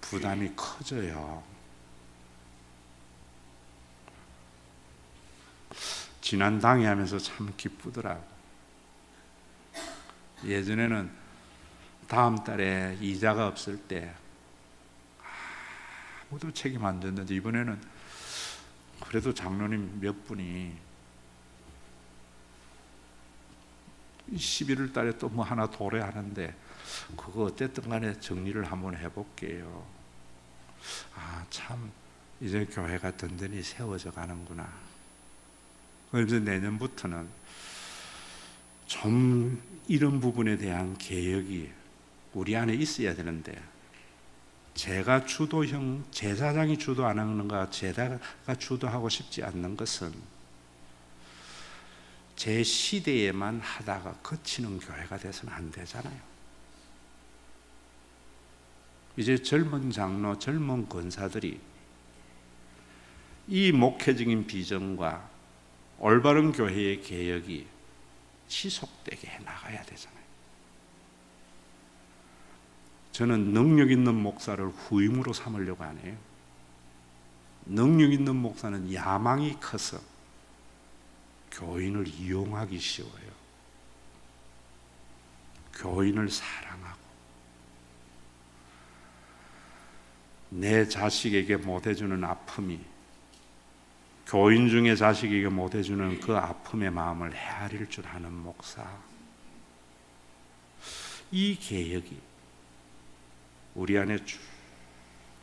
S1: 부담이 커져요. 지난 당회하면서 참 기쁘더라고. 예전에는 다음 달에 이자가 없을 때 아무도 책임 안 졌는데, 이번에는 그래도 장로님 몇 분이 11월 달에 또 뭐 하나 도래하는데, 그거 어쨌든 간에 정리를 한번 해볼게요. 참 이제 교회가 든든히 세워져 가는구나. 그래서 내년부터는 좀 이런 부분에 대한 개혁이 우리 안에 있어야 되는데, 제가 주도형, 제사장이 주도 안 하는가, 제사가 주도하고 싶지 않는 것은 제 시대에만 하다가 그치는 교회가 돼서는 안 되잖아요. 이제 젊은 장로, 젊은 권사들이 이 목회적인 비전과 올바른 교회의 개혁이 지속되게 해나가야 되잖아요. 저는 능력 있는 목사를 후임으로 삼으려고 안 해요. 능력 있는 목사는 야망이 커서 교인을 이용하기 쉬워요. 교인을 사랑하고, 내 자식에게 못해주는 아픔이 교인 중에 자식에게 못해주는 그 아픔의 마음을 헤아릴 줄 아는 목사, 이 개혁이 우리 안에 쭉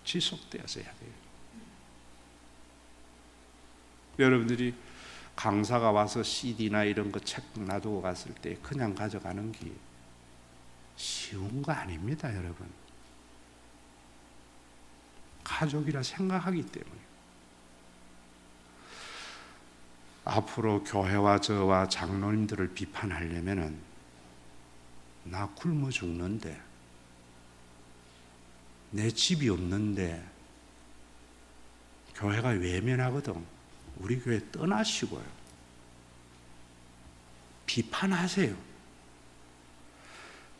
S1: 지속되어져야 돼요. 여러분들이 강사가 와서 CD나 이런 거 책 놔두고 갔을 때 그냥 가져가는 게 쉬운 거 아닙니다, 여러분. 가족이라 생각하기 때문에. 앞으로 교회와 저와 장로님들을 비판하려면은, 나 굶어 죽는데, 내 집이 없는데 교회가 외면하거든. 우리 교회 떠나시고요. 비판하세요.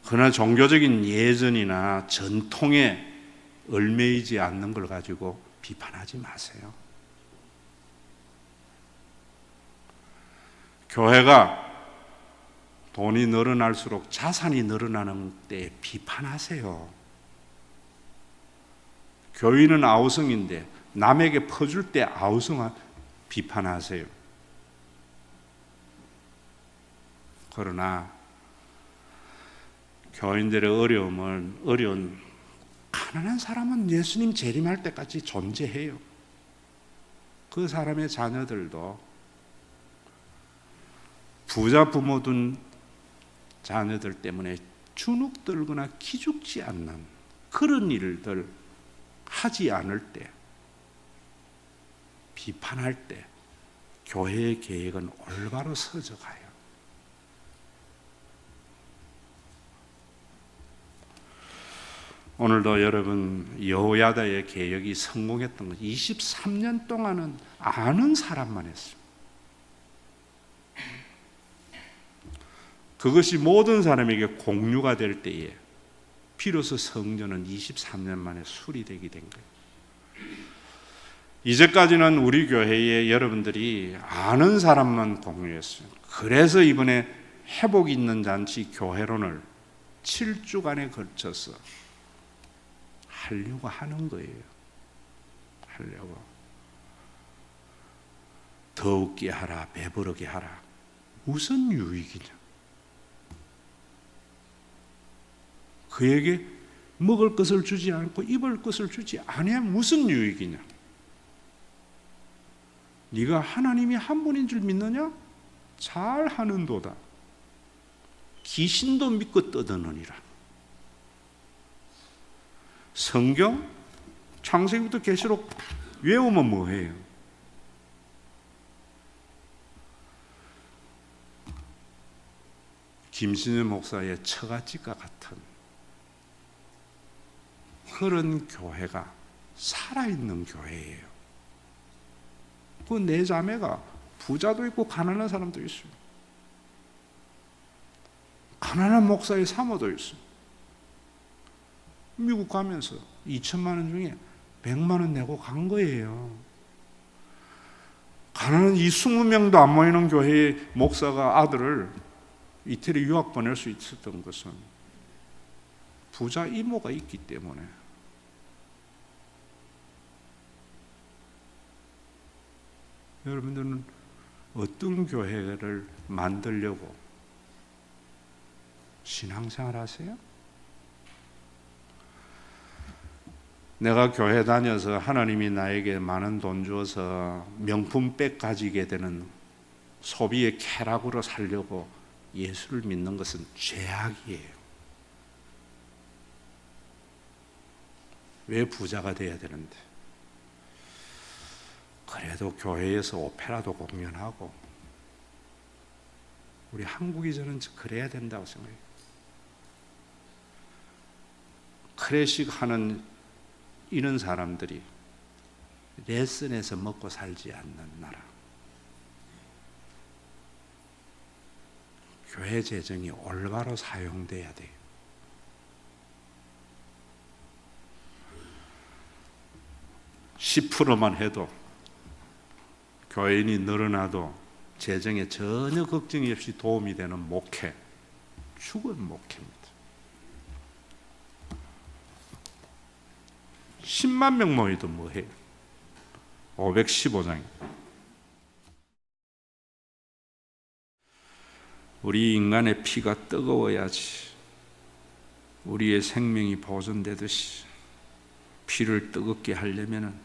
S1: 그러나 종교적인 예전이나 전통에 얽매이지 않는 걸 가지고 비판하지 마세요. 교회가 돈이 늘어날수록 자산이 늘어나는 때 비판하세요. 교인은 아우성인데 남에게 퍼줄 때 아우성 비판하세요. 그러나 교인들의 어려운 가난한 사람은 예수님 재림할 때까지 존재해요. 그 사람의 자녀들도 부자 부모 둔 자녀들 때문에 주눅 들거나 기죽지 않는 그런 일들 하지 않을 때, 비판할 때 교회의 계획은 올바로 서져가요. 오늘도 여러분, 여호야다의 개혁이 성공했던 것, 23년 동안은 아는 사람만 했습니다. 그것이 모든 사람에게 공유가 될 때에 비로소 성전은 23년 만에 수리되게 된 거예요. 이제까지는 우리 교회에 여러분들이 아는 사람만 공유했어요. 그래서 이번에 회복 있는 잔치 교회론을 7주간에 걸쳐서 하려고 하는 거예요. 하려고. 더 웃게 하라, 배부르게 하라. 무슨 유익이냐? 그에게 먹을 것을 주지 않고 입을 것을 주지 않아야 무슨 유익이냐? 네가 하나님이 한 분인 줄 믿느냐? 잘하는도다. 귀신도 믿고 떠드느니라. 성경 창세기부터 계시록 외우면 뭐해요? 김신일 목사의 처갓집과 같은 그런 교회가 살아있는 교회예요. 그 네 자매가 부자도 있고 가난한 사람도 있어요. 가난한 목사의 사모도 있어요. 미국 가면서 2천만 원 중에 100만 원 내고 간 거예요. 가난한 이 20명도 안 모이는 교회의 목사가 아들을 이태리 유학 보낼 수 있었던 것은 부자 이모가 있기 때문에. 여러분들은 어떤 교회를 만들려고 신앙생활 하세요? 내가 교회 다녀서 하나님이 나에게 많은 돈 주어서 명품백 가지게 되는 소비의 쾌락으로 살려고 예수를 믿는 것은 죄악이에요. 왜 부자가 돼야 되는데? 그래도 교회에서 오페라도 공연하고 우리 한국이 저는 그래야 된다고 생각해요. 클래식 하는 이런 사람들이 레슨에서 먹고 살지 않는 나라. 교회 재정이 올바로 사용돼야 돼요. (10%만) 해도 교인이 늘어나도 재정에 전혀 걱정이 없이 도움이 되는 목회, 죽은 목회입니다. 10만 명 모여도 뭐해요? 515장. 우리 인간의 피가 뜨거워야지 우리의 생명이 보존되듯이 피를 뜨겁게 하려면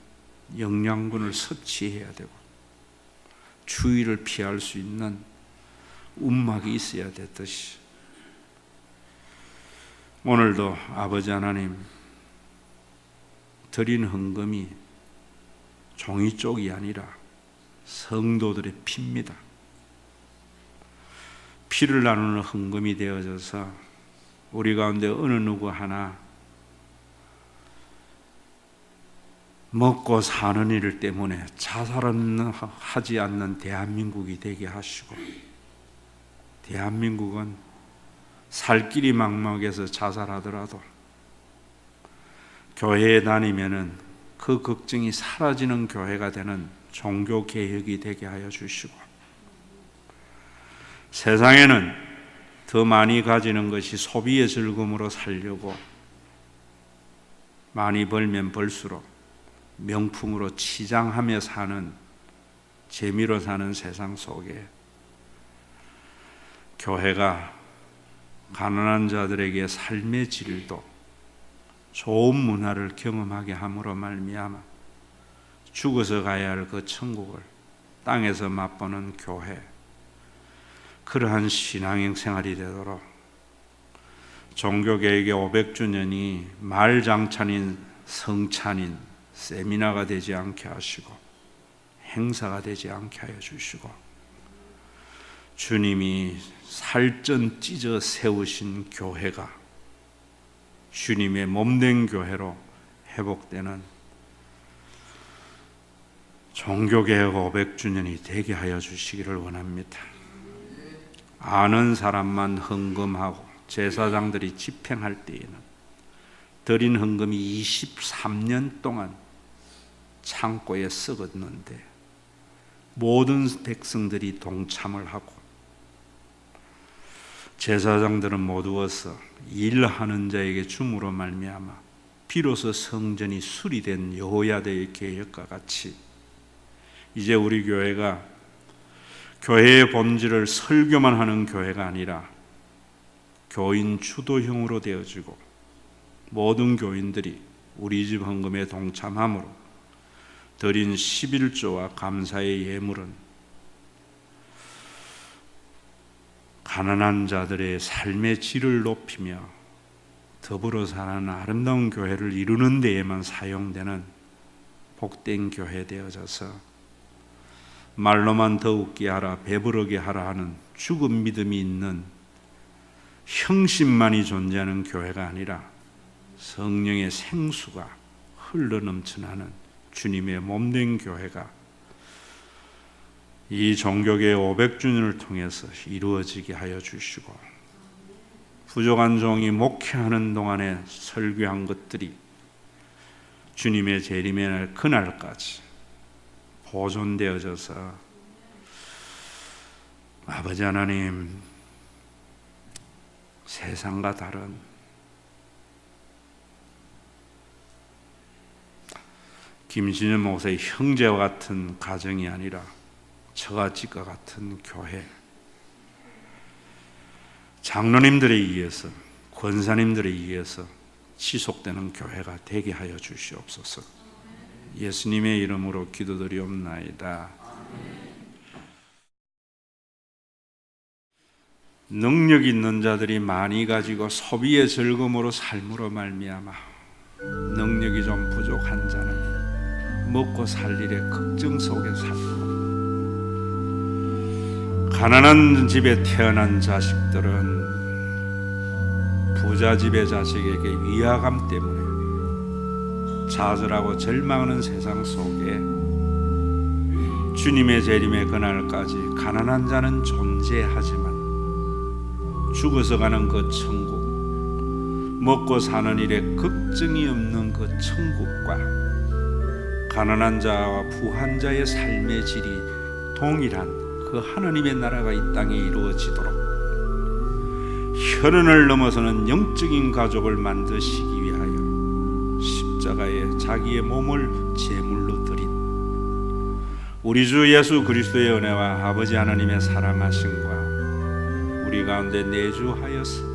S1: 영양분을 섭취해야 되고 추위를 피할 수 있는 움막이 있어야 되듯이 오늘도 아버지 하나님 드린 헌금이 종이 쪽이 아니라 성도들의 피입니다. 피를 나누는 헌금이 되어져서 우리 가운데 어느 누구 하나 먹고 사는 일 때문에 자살하지 않는 대한민국이 되게 하시고, 대한민국은 살 길이 막막해서 자살하더라도 교회에 다니면은 그 걱정이 사라지는 교회가 되는 종교 개혁이 되게 하여 주시고, 세상에는 더 많이 가지는 것이 소비의 즐거움으로 살려고 많이 벌면 벌수록 명품으로 치장하며 사는, 재미로 사는 세상 속에 교회가 가난한 자들에게 삶의 질도 좋은 문화를 경험하게 함으로 말미암아 죽어서 가야 할 그 천국을 땅에서 맛보는 교회, 그러한 신앙행 생활이 되도록 종교개혁의 500주년이 말장찬인 성찬인 세미나가 되지 않게 하시고 행사가 되지 않게 하여 주시고, 주님이 살전 찢어 세우신 교회가 주님의 몸된 교회로 회복되는 종교개혁 500주년이 되게 하여 주시기를 원합니다. 아는 사람만 헌금하고 제사장들이 집행할 때에는 드린 헌금이 23년 동안 창고에 썩었는데 모든 백성들이 동참을 하고 제사장들은 모두어서 일하는 자에게 줌으로 말미암아 비로소 성전이 수리된 여호야다의 계획과 같이 이제 우리 교회가 교회의 본질을 설교만 하는 교회가 아니라 교인 주도형으로 되어지고 모든 교인들이 우리 집 헌금에 동참함으로 드린 11조와 감사의 예물은 가난한 자들의 삶의 질을 높이며 더불어 사는 아름다운 교회를 이루는 데에만 사용되는 복된 교회 되어져서 말로만 더 웃게 하라 배부르게 하라 하는 죽은 믿음이 있는 형식만이 존재하는 교회가 아니라 성령의 생수가 흘러넘쳐나는 주님의 몸된 교회가 이 종교계의 500주년을 통해서 이루어지게 하여 주시고 부족한 종이 목회하는 동안에 설교한 것들이 주님의 재림의 날 그날까지 보존되어져서 아버지 하나님 세상과 다른 김신현 목사의 형제와 같은 가정이 아니라 처가집과 같은 교회, 장로님들에 의해서 권사님들에 의해서 지속되는 교회가 되게 하여 주시옵소서. 예수님의 이름으로 기도드리옵나이다. 능력 있는 자들이 많이 가지고 소비의 즐거움으로 삶으로 말미암아 능력이 좀 부족한 자는 먹고 살 일의 걱정 속에 살고 가난한 집에 태어난 자식들은 부자 집의 자식에게 위화감 때문에 좌절하고 절망하는 세상 속에 주님의 재림의 그날까지 가난한 자는 존재하지만 죽어서 가는 그 천국, 먹고 사는 일에 걱정이 없는 그 천국과 가난한 자와 부한 자의 삶의 질이 동일한 그 하나님의 나라가 이 땅에 이루어지도록 혈연을 넘어서는 영적인 가족을 만드시기 위하여 십자가에 자기의 몸을 제물로 드린 우리 주 예수 그리스도의 은혜와 아버지 하나님의 사랑하심과 우리 가운데 내주하여서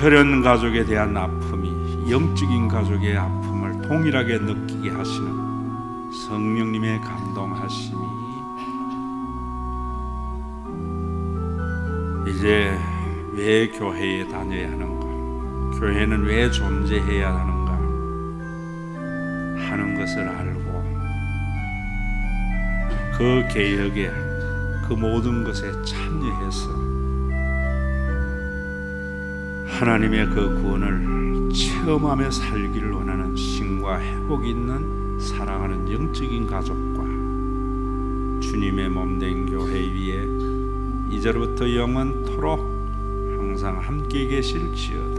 S1: 혈연 가족에 대한 아픔이 영적인 가족의 아픔을 동일하게 느끼게 하시는 성령님의 감동하심이 이제 왜 교회에 다녀야 하는가, 교회는 왜 존재해야 하는가 하는 것을 알고 그 개혁에 그 모든 것에 참여해서 하나님의 그 구원을 체험하며 살기를 원하는 신과 회복 있는 사랑하는 영적인 가족과 주님의 몸된 교회 위에 이제로부터 영원토록 항상 함께 계실지어다.